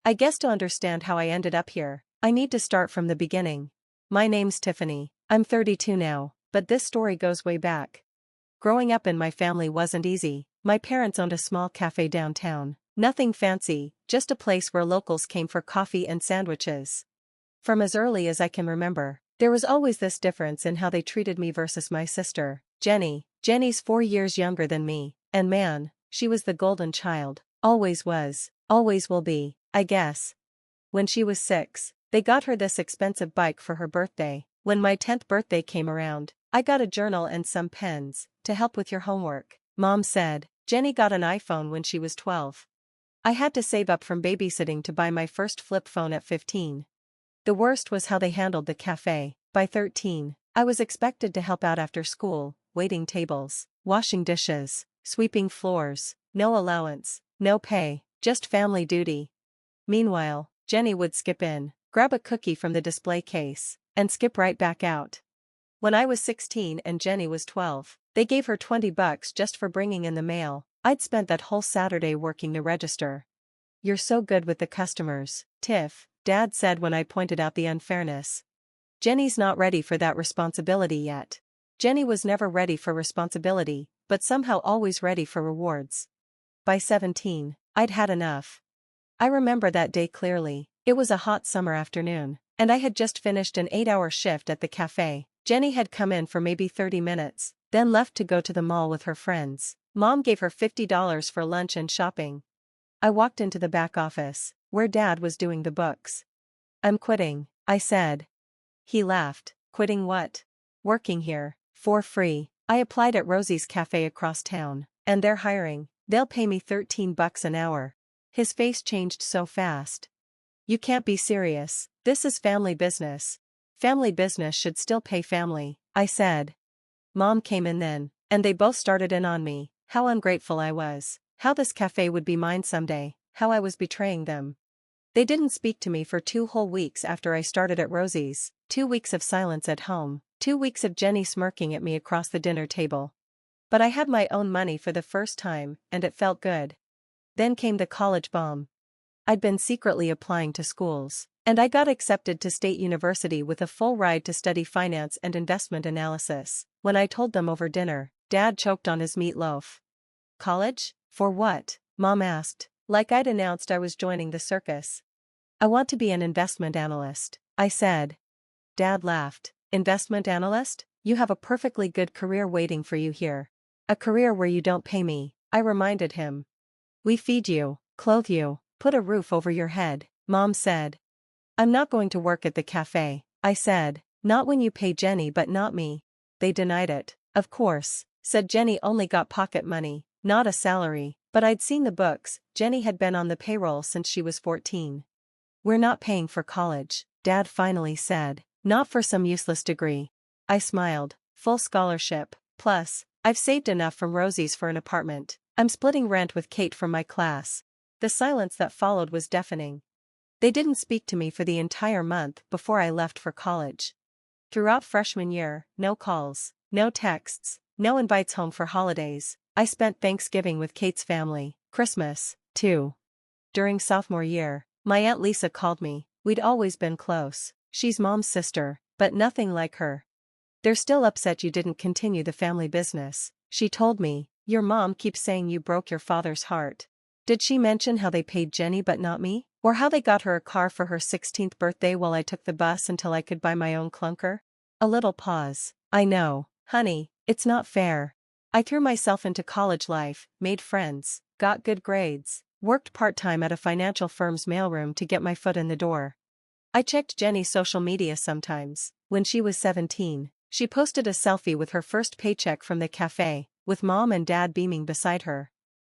I guess to understand how I ended up here, I need to start from the beginning. My name's Tiffany. I'm 32 now, but this story goes way back. Growing up in my family wasn't easy. My parents owned a small cafe downtown. Nothing fancy, just a place where locals came for coffee and sandwiches. From as early as I can remember, there was always this difference in how they treated me versus my sister, Jenny. Jenny's 4 years younger than me, and man, she was the golden child. Always was, always will be, I guess. When she was 6, they got her this expensive bike for her birthday. When my 10th birthday came around, I got a journal and some pens to help with your homework. Mom said. Jenny got an iPhone when she was 12. I had to save up from babysitting to buy my first flip phone at 15. The worst was how they handled the cafe. By 13, I was expected to help out after school, waiting tables, washing dishes, sweeping floors, no allowance, no pay, just family duty. Meanwhile, Jenny would skip in, grab a cookie from the display case, and skip right back out. When I was 16 and Jenny was 12, they gave her $20 just for bringing in the mail. I'd spent that whole Saturday working the register. "You're so good with the customers, Tiff," Dad said when I pointed out the unfairness. "Jenny's not ready for that responsibility yet." Jenny was never ready for responsibility, but somehow always ready for rewards. By 17, I'd had enough. I remember that day clearly. It was a hot summer afternoon, and I had just finished an 8-hour shift at the cafe. Jenny had come in for maybe 30 minutes, then left to go to the mall with her friends. Mom gave her $50 for lunch and shopping. I walked into the back office, where Dad was doing the books. "I'm quitting," I said. He laughed. "Quitting what?" "Working here, for free. I applied at Rosie's Cafe across town, and they're hiring. They'll pay me $13 an hour. His face changed so fast. "You can't be serious. This is family business." "Family business should still pay family," I said. Mom came in then, and they both started in on me. How ungrateful I was. How this cafe would be mine someday. How I was betraying them. They didn't speak to me for 2 whole weeks after I started at Rosie's. 2 weeks of silence at home. 2 weeks of Jenny smirking at me across the dinner table. But I had my own money for the first time, and it felt good. Then came the college bomb. I'd been secretly applying to schools, and I got accepted to State University with a full ride to study finance and investment analysis. When I told them over dinner, Dad choked on his meatloaf. "College? For what?" Mom asked, like I'd announced I was joining the circus. "I want to be an investment analyst," I said. Dad laughed. "Investment analyst? You have a perfectly good career waiting for you here." "A career where you don't pay me," I reminded him. "We feed you, clothe you, put a roof over your head," Mom said. "I'm not going to work at the cafe," I said. "Not when you pay Jenny but not me." They denied it. "Of course," said Jenny only got pocket money, not a salary, but I'd seen the books. Jenny had been on the payroll since she was 14. "We're not paying for college," Dad finally said. "Not for some useless degree." I smiled. "Full scholarship. Plus, I've saved enough from Rosie's for an apartment. I'm splitting rent with Kate from my class." The silence that followed was deafening. They didn't speak to me for the entire month before I left for college. Throughout freshman year, no calls, no texts, no invites home for holidays. I spent Thanksgiving with Kate's family, Christmas, too. During sophomore year, my Aunt Lisa called me. We'd always been close. She's Mom's sister, but nothing like her. "They're still upset you didn't continue the family business," she told me. "Your mom keeps saying you broke your father's heart." Did she mention how they paid Jenny but not me? Or how they got her a car for her 16th birthday while I took the bus until I could buy my own clunker? A little pause. "I know, honey, it's not fair. I threw myself into college life, made friends, got good grades, worked part-time at a financial firm's mailroom to get my foot in the door." I checked Jenny's social media sometimes. When she was 17, she posted a selfie with her first paycheck from the cafe, with Mom and Dad beaming beside her.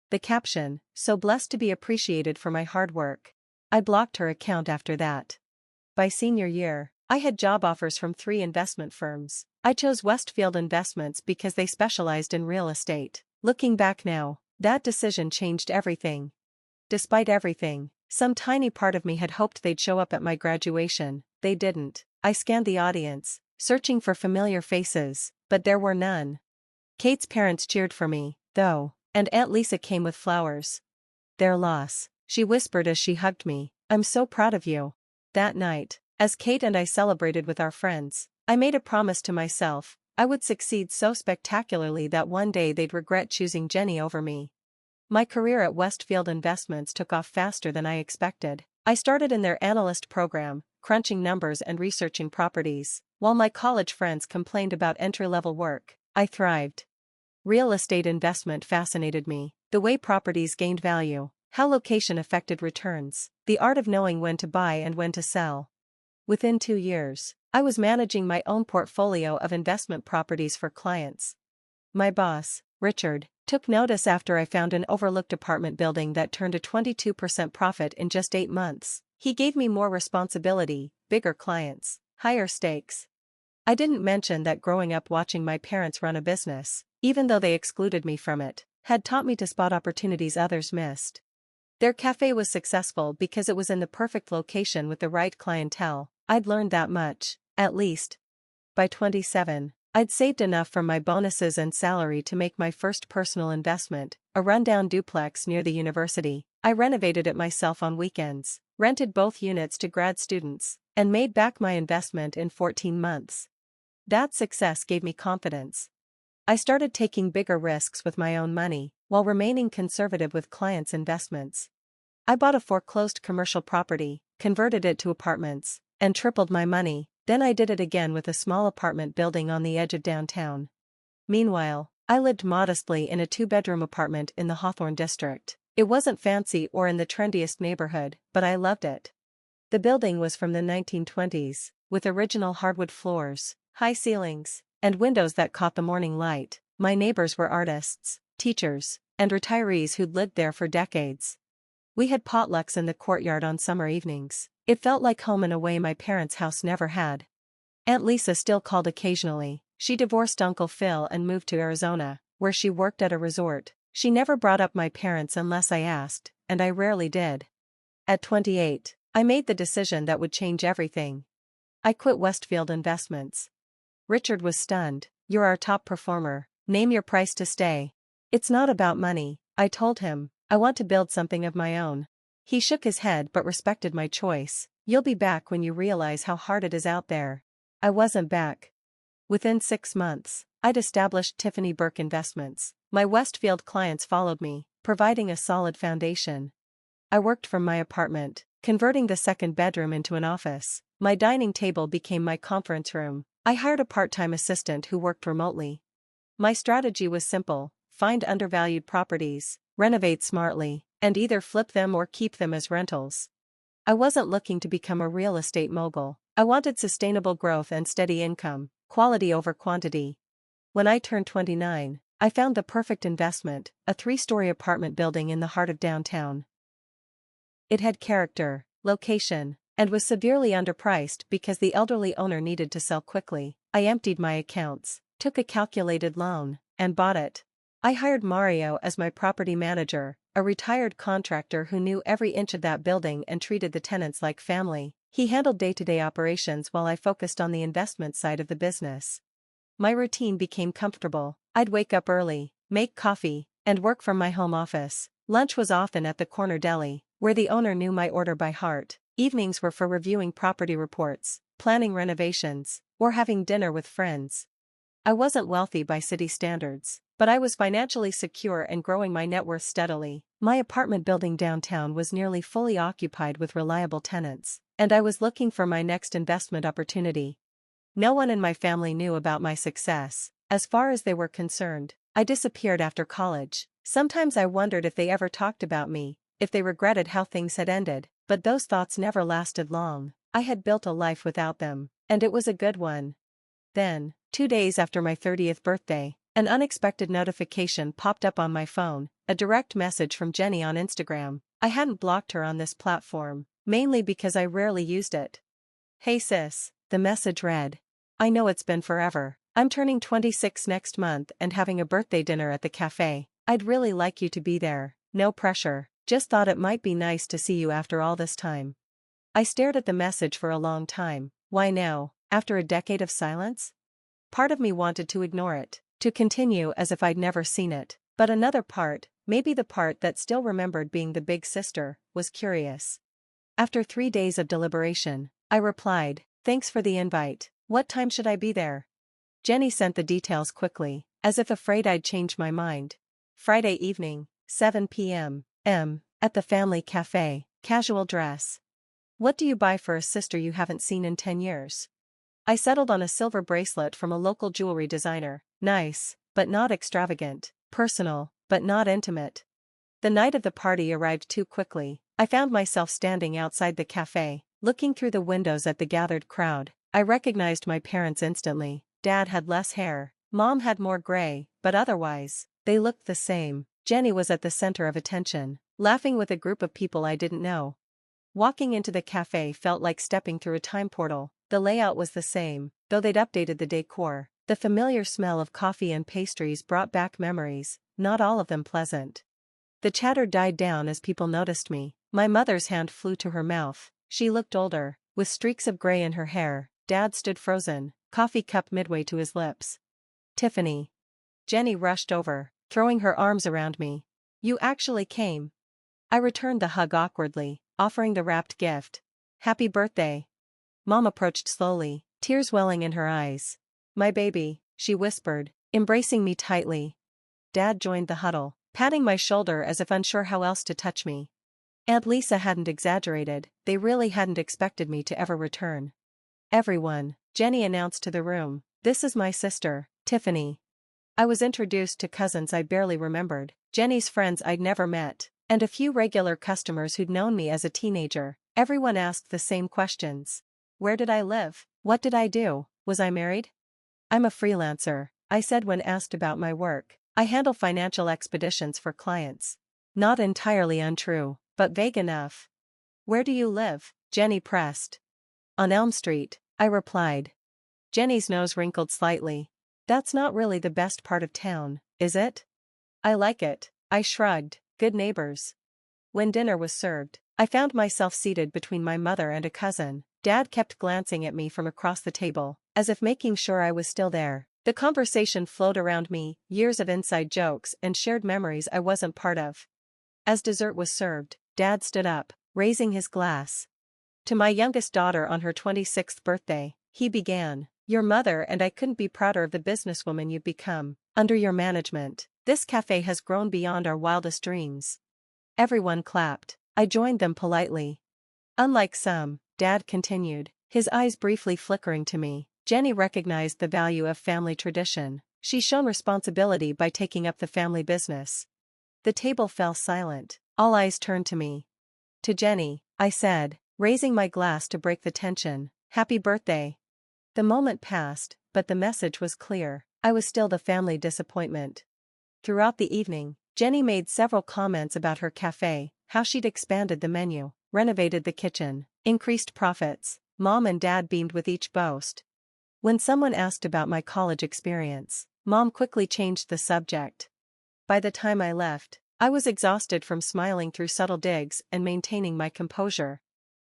The caption, "So blessed to be appreciated for my hard work." I blocked her account after that. By senior year, I had job offers from 3 investment firms. I chose Westfield Investments because they specialized in real estate. Looking back now, that decision changed everything. Despite everything, some tiny part of me had hoped they'd show up at my graduation. They didn't. I scanned the audience, searching for familiar faces, but there were none. Kate's parents cheered for me, though, and Aunt Lisa came with flowers. "Their loss," she whispered as she hugged me. I'm so proud of you. That night, as Kate and I celebrated with our friends, I made a promise to myself. I would succeed so spectacularly that one day they'd regret choosing Jenny over me. My career at Westfield Investments took off faster than I expected. I started in their analyst program, crunching numbers and researching properties. While my college friends complained about entry-level work, I thrived. Real estate investment fascinated me. The way properties gained value, how location affected returns, the art of knowing when to buy and when to sell. Within 2 years, I was managing my own portfolio of investment properties for clients. My boss, Richard, took notice after I found an overlooked apartment building that turned a 22% profit in just 8 months. He gave me more responsibility, bigger clients, higher stakes. I didn't mention that growing up watching my parents run a business, even though they excluded me from it, had taught me to spot opportunities others missed. Their cafe was successful because it was in the perfect location with the right clientele. I'd learned that much, at least. By 27, I'd saved enough from my bonuses and salary to make my first personal investment, a rundown duplex near the university. I renovated it myself on weekends, rented both units to grad students, and made back my investment in 14 months. That success gave me confidence. I started taking bigger risks with my own money, while remaining conservative with clients' investments. I bought a foreclosed commercial property, converted it to apartments, and tripled my money. Then I did it again with a small apartment building on the edge of downtown. Meanwhile, I lived modestly in a 2-bedroom apartment in the Hawthorne district. It wasn't fancy or in the trendiest neighborhood, but I loved it. The building was from the 1920s, with original hardwood floors, high ceilings, and windows that caught the morning light. My neighbors were artists, teachers, and retirees who'd lived there for decades. We had potlucks in the courtyard on summer evenings. It felt like home in a way my parents' house never had. Aunt Lisa still called occasionally. She divorced Uncle Phil and moved to Arizona, where she worked at a resort. She never brought up my parents unless I asked, and I rarely did. At 28, I made the decision that would change everything. I quit Westfield Investments. Richard was stunned. "You're our top performer. Name your price to stay." "It's not about money," I told him. "I want to build something of my own." He shook his head but respected my choice. "You'll be back when you realize how hard it is out there." I wasn't back. Within 6 months, I'd established Tiffany Burke Investments. My Westfield clients followed me, providing a solid foundation. I worked from my apartment, converting the second bedroom into an office. My dining table became my conference room. I hired a part-time assistant who worked remotely. My strategy was simple: find undervalued properties, renovate smartly, and either flip them or keep them as rentals. I wasn't looking to become a real estate mogul. I wanted sustainable growth and steady income, quality over quantity. When I turned 29, I found the perfect investment, a 3-story apartment building in the heart of downtown. It had character, location, and was severely underpriced because the elderly owner needed to sell quickly. I emptied my accounts, took a calculated loan, and bought it. I hired Mario as my property manager, a retired contractor who knew every inch of that building and treated the tenants like family. He handled day-to-day operations while I focused on the investment side of the business. My routine became comfortable. I'd wake up early, make coffee, and work from my home office. Lunch was often at the corner deli, where the owner knew my order by heart. Evenings were for reviewing property reports, planning renovations, or having dinner with friends. I wasn't wealthy by city standards, but I was financially secure and growing my net worth steadily. My apartment building downtown was nearly fully occupied with reliable tenants, and I was looking for my next investment opportunity. No one in my family knew about my success. As far as they were concerned, I disappeared after college. Sometimes I wondered if they ever talked about me, if they regretted how things had ended, but those thoughts never lasted long. I had built a life without them, and it was a good one. Then, 2 days after my 30th birthday, an unexpected notification popped up on my phone, a direct message from Jenny on Instagram. I hadn't blocked her on this platform, mainly because I rarely used it. "Hey sis," the message read. "I know it's been forever. I'm turning 26 next month and having a birthday dinner at the cafe. I'd really like you to be there. No pressure. Just thought it might be nice to see you after all this time." I stared at the message for a long time. Why now, after a decade of silence? Part of me wanted to ignore it, to continue as if I'd never seen it, but another part, maybe the part that still remembered being the big sister, was curious. After 3 days of deliberation, I replied, "Thanks for the invite. What time should I be there?" Jenny sent the details quickly, as if afraid I'd change my mind. Friday evening, 7 p.m. At the family cafe, casual dress. What do you buy for a sister you haven't seen in 10 years? I settled on a silver bracelet from a local jewelry designer. Nice, but not extravagant. Personal, but not intimate. The night of the party arrived too quickly. I found myself standing outside the cafe, looking through the windows at the gathered crowd. I recognized my parents instantly. Dad had less hair, Mom had more gray, but otherwise, they looked the same. Jenny was at the center of attention, laughing with a group of people I didn't know. Walking into the cafe felt like stepping through a time portal. The layout was the same, though they'd updated the decor. The familiar smell of coffee and pastries brought back memories, not all of them pleasant. The chatter died down as people noticed me. My mother's hand flew to her mouth. She looked older, with streaks of gray in her hair. Dad stood frozen, coffee cup midway to his lips. "Tiffany." Jenny rushed over, throwing her arms around me. "You actually came." I returned the hug awkwardly, offering the wrapped gift. "Happy birthday." Mom approached slowly, tears welling in her eyes. "My baby," she whispered, embracing me tightly. Dad joined the huddle, patting my shoulder as if unsure how else to touch me. Aunt Lisa hadn't exaggerated, they really hadn't expected me to ever return. "Everyone," Jenny announced to the room, "this is my sister, Tiffany." I was introduced to cousins I barely remembered, Jenny's friends I'd never met, and a few regular customers who'd known me as a teenager. Everyone asked the same questions. Where did I live? What did I do? Was I married? "I'm a freelancer," I said when asked about my work. "I handle financial expeditions for clients." Not entirely untrue, but vague enough. "Where do you live?" Jenny pressed. "On Elm Street," I replied. Jenny's nose wrinkled slightly. "That's not really the best part of town, is it?" "I like it," I shrugged. "Good neighbors." When dinner was served, I found myself seated between my mother and a cousin. Dad kept glancing at me from across the table, as if making sure I was still there. The conversation flowed around me, years of inside jokes and shared memories I wasn't part of. As dessert was served, Dad stood up, raising his glass. "To my youngest daughter on her 26th birthday," he began. "Your mother and I couldn't be prouder of the businesswoman you've become. Under your management, this cafe has grown beyond our wildest dreams." Everyone clapped. I joined them politely. "Unlike some," Dad continued, his eyes briefly flickering to me, "Jenny recognized the value of family tradition. She's shown responsibility by taking up the family business." The table fell silent. All eyes turned to me. "To Jenny," I said, raising my glass to break the tension. "Happy birthday." The moment passed, but the message was clear. I was still the family disappointment. Throughout the evening, Jenny made several comments about her cafe, how she'd expanded the menu, renovated the kitchen, increased profits. Mom and Dad beamed with each boast. When someone asked about my college experience, Mom quickly changed the subject. By the time I left, I was exhausted from smiling through subtle digs and maintaining my composure.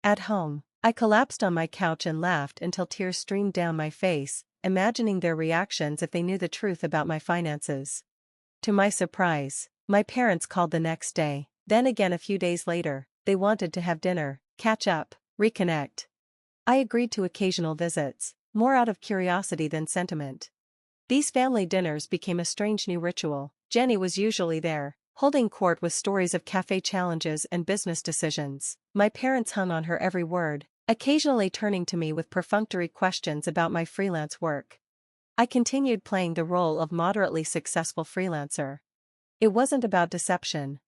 At home, I collapsed on my couch and laughed until tears streamed down my face, imagining their reactions if they knew the truth about my finances. To my surprise, my parents called the next day. Then again a few days later. They wanted to have dinner, catch up, reconnect. I agreed to occasional visits, more out of curiosity than sentiment. These family dinners became a strange new ritual. Jenny was usually there, holding court with stories of cafe challenges and business decisions. My parents hung on her every word, occasionally turning to me with perfunctory questions about my freelance work. I continued playing the role of moderately successful freelancer. It wasn't about deception.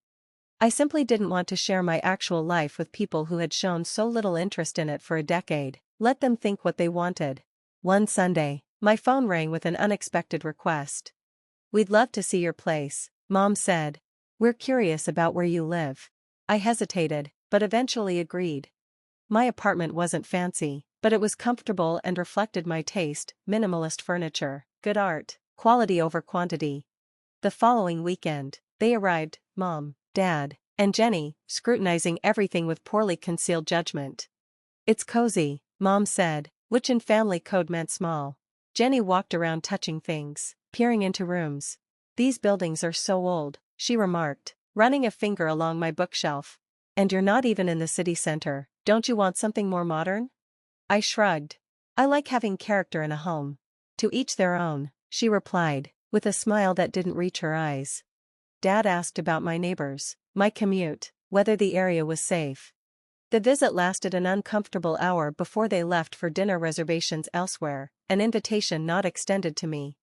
I simply didn't want to share my actual life with people who had shown so little interest in it for a decade. Let them think what they wanted. One Sunday, my phone rang with an unexpected request. "We'd love to see your place," Mom said. "We're curious about where you live." I hesitated, but eventually agreed. My apartment wasn't fancy, but it was comfortable and reflected my taste: minimalist furniture, good art, quality over quantity. The following weekend, they arrived, Mom, Dad, and Jenny, scrutinizing everything with poorly concealed judgment. "It's cozy," Mom said, which in family code meant small. Jenny walked around touching things, peering into rooms. "These buildings are so old," she remarked, running a finger along my bookshelf. And you're not even in the city center, don't you want something more modern? I shrugged. I like having character in a home. To each their own, she replied, with a smile that didn't reach her eyes. Dad asked about my neighbors, my commute, whether the area was safe. The visit lasted an uncomfortable hour before they left for dinner reservations elsewhere, an invitation not extended to me.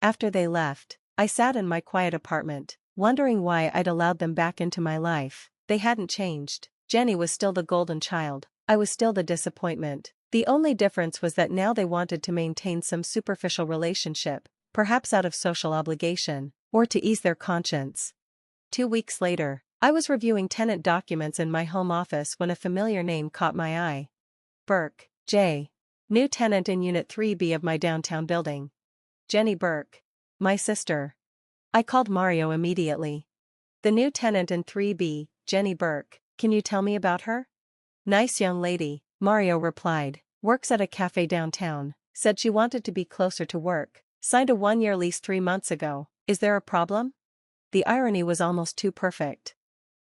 After they left, I sat in my quiet apartment, wondering why I'd allowed them back into my life. They hadn't changed. Jenny was still the golden child, I was still the disappointment. The only difference was that now they wanted to maintain some superficial relationship, perhaps out of social obligation, or to ease their conscience. 2 weeks later, I was reviewing tenant documents in my home office when a familiar name caught my eye. Burke, J. New tenant in Unit 3B of my downtown building. Jenny Burke. My sister. I called Mario immediately. The new tenant in 3B, Jenny Burke, can you tell me about her? Nice young lady, Mario replied, works at a cafe downtown, said she wanted to be closer to work, signed a 1-year lease 3 months ago, is there a problem? The irony was almost too perfect.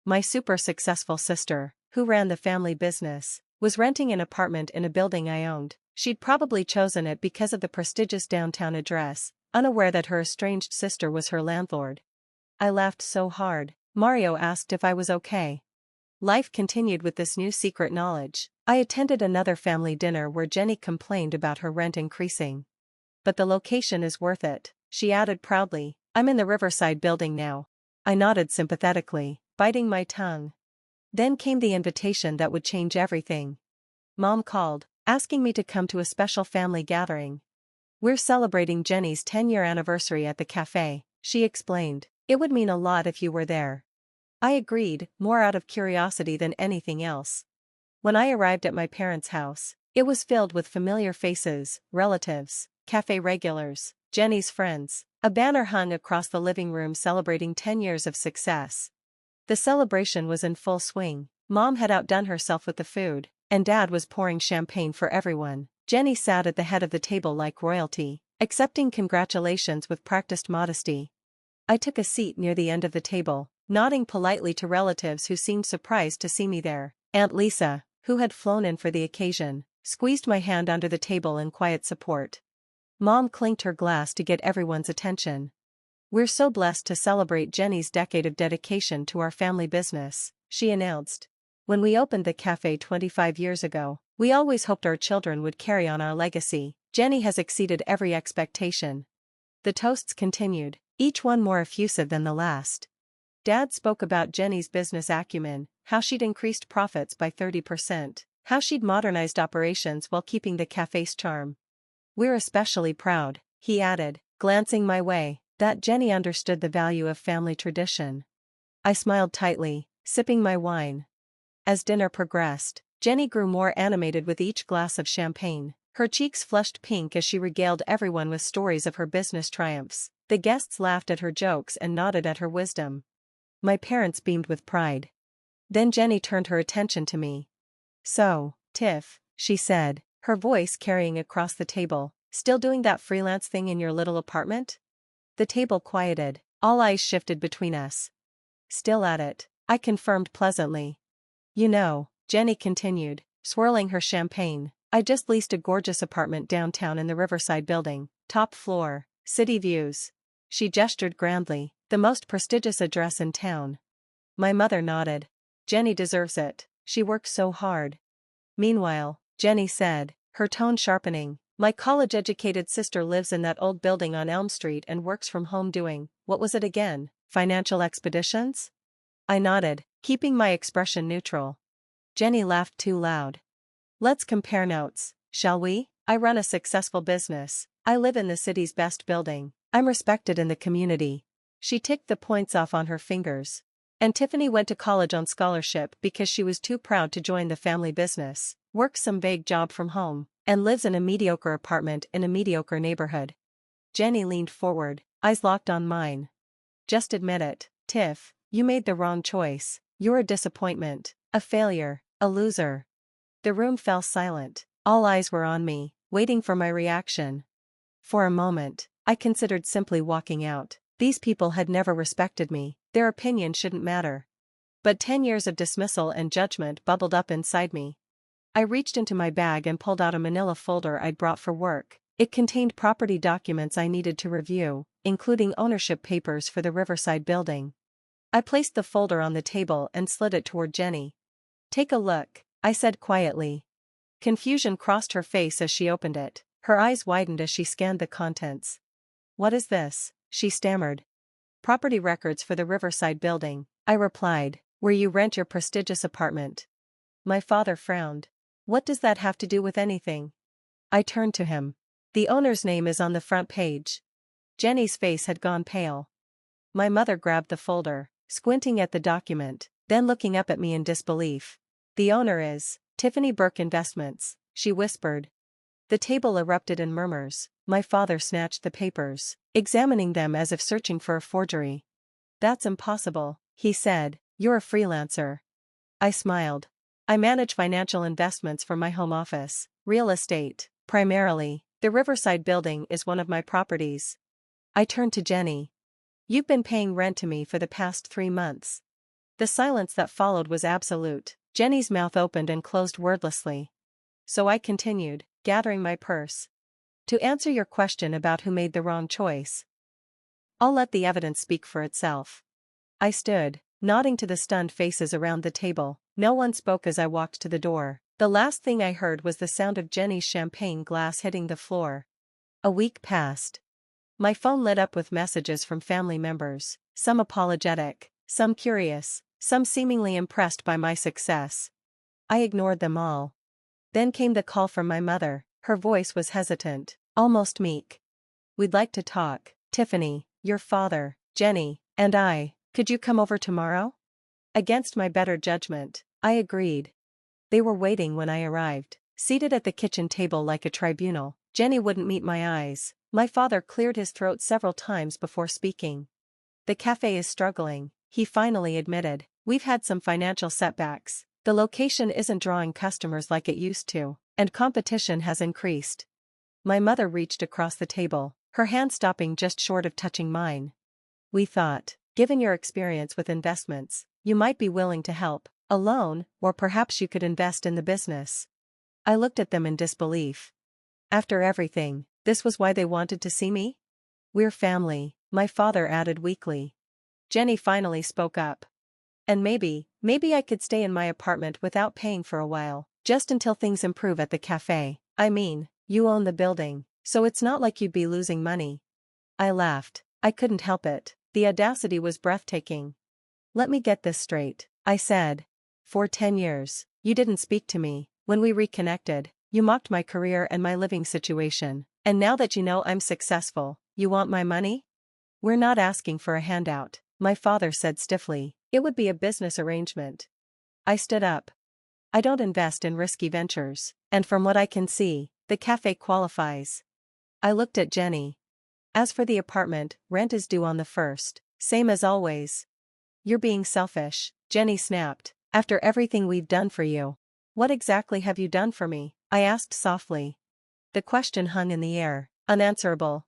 My super successful sister, who ran the family business, was renting an apartment in a building I owned. She'd probably chosen it because of the prestigious downtown address, unaware that her estranged sister was her landlord. I laughed so hard. Mario asked if I was okay. Life continued with this new secret knowledge. I attended another family dinner where Jenny complained about her rent increasing. But the location is worth it, she added proudly. I'm in the Riverside building now. I nodded sympathetically, biting my tongue. Then came the invitation that would change everything. Mom called, asking me to come to a special family gathering. We're celebrating Jenny's 10-year anniversary at the cafe, she explained. It would mean a lot if you were there. I agreed, more out of curiosity than anything else. When I arrived at my parents' house, it was filled with familiar faces, relatives, cafe regulars, Jenny's friends. A banner hung across the living room celebrating 10 years of success. The celebration was in full swing. Mom had outdone herself with the food, and Dad was pouring champagne for everyone. Jenny sat at the head of the table like royalty, accepting congratulations with practiced modesty. I took a seat near the end of the table, nodding politely to relatives who seemed surprised to see me there. Aunt Lisa, who had flown in for the occasion, squeezed my hand under the table in quiet support. Mom clinked her glass to get everyone's attention. We're so blessed to celebrate Jenny's decade of dedication to our family business, she announced. When we opened the cafe 25 years ago, we always hoped our children would carry on our legacy. Jenny has exceeded every expectation. The toasts continued, each one more effusive than the last. Dad spoke about Jenny's business acumen, how she'd increased profits by 30%, how she'd modernized operations while keeping the cafe's charm. We're especially proud, he added, glancing my way, that Jenny understood the value of family tradition. I smiled tightly, sipping my wine. As dinner progressed, Jenny grew more animated with each glass of champagne. Her cheeks flushed pink as she regaled everyone with stories of her business triumphs. The guests laughed at her jokes and nodded at her wisdom. My parents beamed with pride. Then Jenny turned her attention to me. So, Tiff, she said, her voice carrying across the table, still doing that freelance thing in your little apartment? The table quieted, all eyes shifted between us. Still at it, I confirmed pleasantly. You know, Jenny continued, swirling her champagne, I just leased a gorgeous apartment downtown in the Riverside building, top floor, city views. She gestured grandly, the most prestigious address in town. My mother nodded. Jenny deserves it, she works so hard. Meanwhile, Jenny said, her tone sharpening, my college-educated sister lives in that old building on Elm Street and works from home doing, what was it again, financial expeditions? I nodded, keeping my expression neutral. Jenny laughed too loud. Let's compare notes, shall we? I run a successful business. I live in the city's best building. I'm respected in the community. She ticked the points off on her fingers. And Tiffany went to college on scholarship because she was too proud to join the family business, works some vague job from home, and lives in a mediocre apartment in a mediocre neighborhood. Jenny leaned forward, eyes locked on mine. Just admit it, Tiff, you made the wrong choice. You're a disappointment, a failure, a loser. The room fell silent. All eyes were on me, waiting for my reaction. For a moment, I considered simply walking out. These people had never respected me, their opinion shouldn't matter. But 10 years of dismissal and judgment bubbled up inside me. I reached into my bag and pulled out a manila folder I'd brought for work. It contained property documents I needed to review, including ownership papers for the Riverside building. I placed the folder on the table and slid it toward Jenny. "Take a look," I said quietly. Confusion crossed her face as she opened it. Her eyes widened as she scanned the contents. "What is this?" she stammered. "Property records for the Riverside building," I replied, "where you rent your prestigious apartment." My father frowned. "What does that have to do with anything?" I turned to him. "The owner's name is on the front page." Jenny's face had gone pale. My mother grabbed the folder, squinting at the document, then looking up at me in disbelief. "The owner is Tiffany Burke Investments," she whispered. The table erupted in murmurs. My father snatched the papers, examining them as if searching for a forgery. "That's impossible," he said. "You're a freelancer." I smiled. "I manage financial investments from my home office, real estate, primarily. The Riverside building is one of my properties." I turned to Jenny. "You've been paying rent to me for the past 3 months." The silence that followed was absolute. Jenny's mouth opened and closed wordlessly. So I continued, gathering my purse. "To answer your question about who made the wrong choice, I'll let the evidence speak for itself." I stood, nodding to the stunned faces around the table. No one spoke as I walked to the door. The last thing I heard was the sound of Jenny's champagne glass hitting the floor. A week passed. My phone lit up with messages from family members, some apologetic, some curious, some seemingly impressed by my success. I ignored them all. Then came the call from my mother. Her voice was hesitant, almost meek. "We'd like to talk, Tiffany, your father, Jenny, and I. Could you come over tomorrow?" Against my better judgment, I agreed. They were waiting when I arrived, seated at the kitchen table like a tribunal. Jenny wouldn't meet my eyes. My father cleared his throat several times before speaking. "The cafe is struggling," he finally admitted. "We've had some financial setbacks. The location isn't drawing customers like it used to, and competition has increased." My mother reached across the table, her hand stopping just short of touching mine. "We thought, given your experience with investments, you might be willing to help, a loan, or perhaps you could invest in the business." I looked at them in disbelief. After everything, this was why they wanted to see me? "We're family," my father added weakly. Jenny finally spoke up. "And maybe I could stay in my apartment without paying for a while, just until things improve at the cafe. I mean, you own the building, so it's not like you'd be losing money." I laughed. I couldn't help it. The audacity was breathtaking. "Let me get this straight," I said. "For 10 years, you didn't speak to me. When we reconnected, you mocked my career and my living situation. And now that you know I'm successful, you want my money?" "We're not asking for a handout," my father said stiffly. "It would be a business arrangement." I stood up. "I don't invest in risky ventures, and from what I can see, the cafe qualifies." I looked at Jenny. "As for the apartment, rent is due on the 1st, same as always." "You're being selfish," Jenny snapped. "After everything we've done for you." "What exactly have you done for me?" I asked softly. The question hung in the air, unanswerable.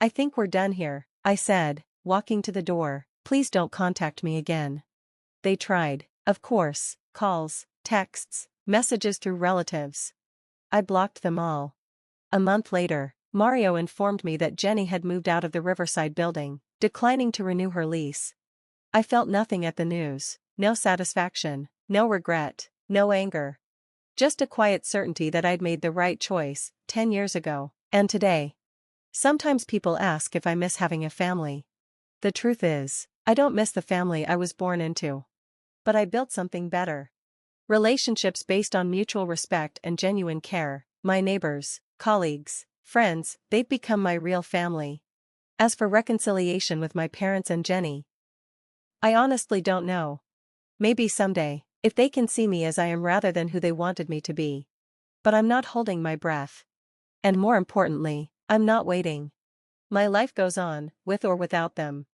"I think we're done here," I said, walking to the door. "Please don't contact me again." They tried, of course, calls, texts, messages through relatives. I blocked them all. A month later, Mario informed me that Jenny had moved out of the Riverside building, declining to renew her lease. I felt nothing at the news, no satisfaction, no regret, no anger. Just a quiet certainty that I'd made the right choice, 10 years ago, and today. Sometimes people ask if I miss having a family. The truth is, I don't miss the family I was born into. But I built something better. Relationships based on mutual respect and genuine care. My neighbors, colleagues, friends, they've become my real family. As for reconciliation with my parents and Jenny, I honestly don't know. Maybe someday, if they can see me as I am rather than who they wanted me to be. But I'm not holding my breath. And more importantly, I'm not waiting. My life goes on, with or without them.